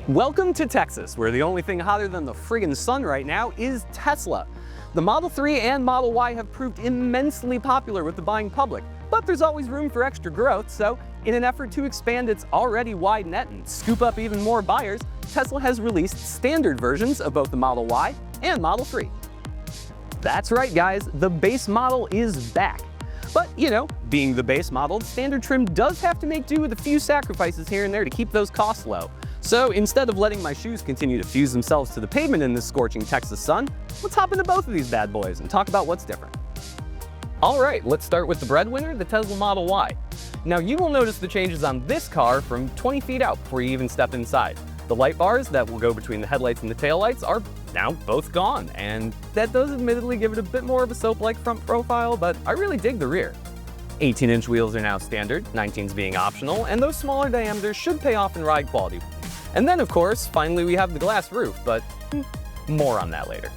Welcome to Texas, where the only thing hotter than the friggin' sun right now is Tesla. The Model 3 and Model Y have proved immensely popular with the buying public, but there's always room for extra growth, so in an effort to expand its already wide net and scoop up even more buyers, Tesla has released standard versions of both the Model Y and Model 3. That's right guys, the base model is back. But, you know, being the base model, standard trim does have to make do with a few sacrifices here and there to keep those costs low. So instead of letting my shoes continue to fuse themselves to the pavement in this scorching Texas sun, let's hop into both of these bad boys and talk about what's different. Alright, let's start with the breadwinner, the Tesla Model Y. Now you will notice the changes on this car from 20 feet out before you even step inside. The light bars that will go between the headlights and the taillights are now both gone, and that does admittedly give it a bit more of a soap-like front profile, but I really dig the rear. 18-inch wheels are now standard, 19s being optional, and those smaller diameters should pay off in ride quality. And then, of course, finally we have the glass roof, but more on that later.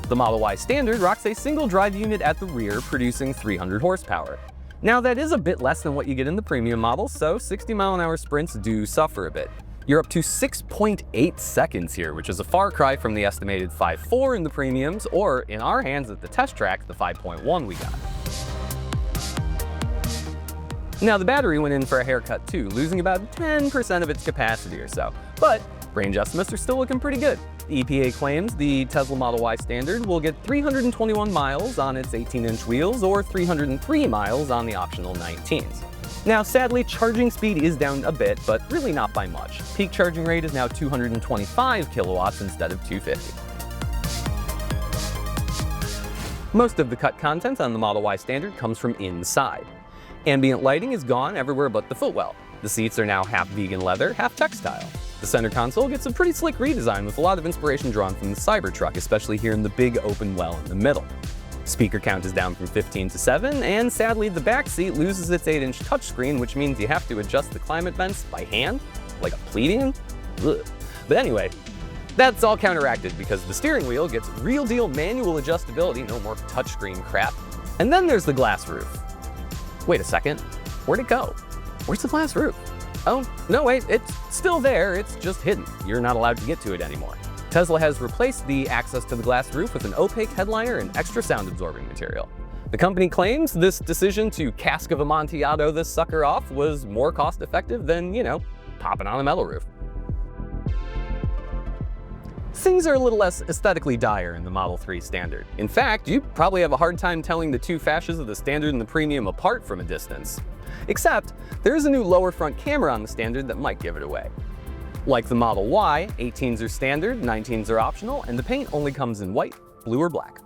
The Model Y Standard rocks a single drive unit at the rear, producing 300 horsepower. Now that is a bit less than what you get in the premium models, so 60-mile-an-hour sprints do suffer a bit. You're up to 6.8 seconds here, which is a far cry from the estimated 5.4 in the premiums, or in our hands at the test track, the 5.1 we got. Now the battery went in for a haircut too, losing about 10% of its capacity or so, but range estimates are still looking pretty good. The EPA claims the Tesla Model Y Standard will get 321 miles on its 18-inch wheels or 303 miles on the optional 19s. Now sadly, charging speed is down a bit, but really not by much. Peak charging rate is now 225 kilowatts instead of 250. Most of the cut content on the Model Y Standard comes from inside. Ambient lighting is gone everywhere but the footwell. The seats are now half vegan leather, half textile. The center console gets a pretty slick redesign with a lot of inspiration drawn from the Cybertruck, especially here in the big open well in the middle. Speaker count is down from 15 to 7, and sadly the back seat loses its 8-inch touchscreen, which means you have to adjust the climate vents by hand, like a plebeian. Ugh. But anyway, that's all counteracted because the steering wheel gets real deal manual adjustability, no more touchscreen crap. And then there's the glass roof. Wait a second, where'd it go? Where's the glass roof? Oh, no wait, it's still there, it's just hidden. You're not allowed to get to it anymore. Tesla has replaced the access to the glass roof with an opaque headliner and extra sound absorbing material. The company claims this decision to cask of Amontillado this sucker off was more cost effective than, you know, popping on a metal roof. Things are a little less aesthetically dire in the Model 3 Standard. In fact, you probably have a hard time telling the two fascias of the Standard and the Premium apart from a distance. Except, there is a new lower front camera on the Standard that might give it away. Like the Model Y, 18s are standard, 19s are optional, and the paint only comes in white, blue, or black.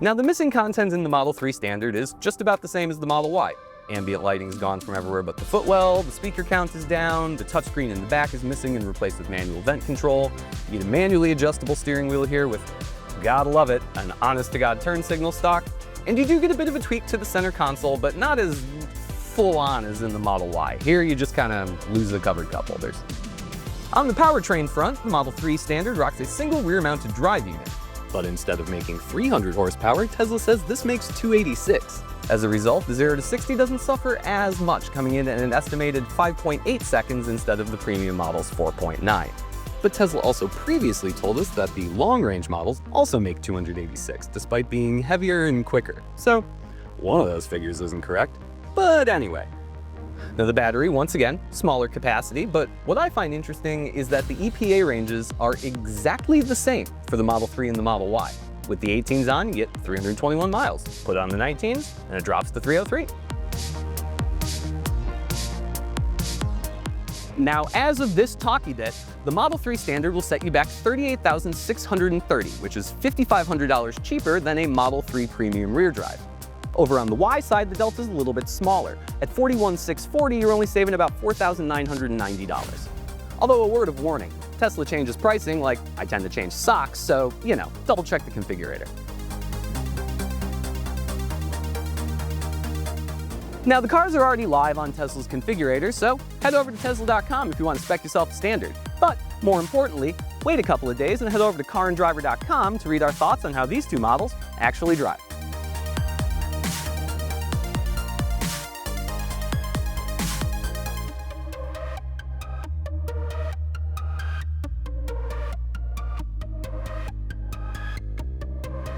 Now the missing content in the Model 3 Standard is just about the same as the Model Y. Ambient lighting is gone from everywhere but the footwell, the speaker count is down, the touchscreen in the back is missing and replaced with manual vent control. You get a manually adjustable steering wheel here with, gotta love it, an honest-to-God turn signal stock. And you do get a bit of a tweak to the center console, but not as full-on as in the Model Y. Here you just kind of lose the covered cup holders. On the powertrain front, the Model 3 Standard rocks a single rear-mounted drive unit. But instead of making 300 horsepower, Tesla says this makes 286. As a result, the 0 to 60 doesn't suffer as much, coming in at an estimated 5.8 seconds instead of the premium model's 4.9. But Tesla also previously told us that the long-range models also make 286, despite being heavier and quicker. So, one of those figures isn't correct. But anyway. Now the battery, once again, smaller capacity, but what I find interesting is that the EPA ranges are exactly the same for the Model 3 and the Model Y. With the 18s on, you get 321 miles. Put on the 19s, and it drops to 303. Now, as of this talkie bit, the Model 3 Standard will set you back $38,630, which is $5,500 cheaper than a Model 3 Premium rear drive. Over on the Y side, the delta's a little bit smaller. At $41,640, you're only saving about $4,990. Although a word of warning, Tesla changes pricing like I tend to change socks, so, you know, double check the configurator. Now the cars are already live on Tesla's configurator, so head over to Tesla.com if you want to spec yourself a Standard. But more importantly, wait a couple of days and head over to caranddriver.com to read our thoughts on how these two models actually drive.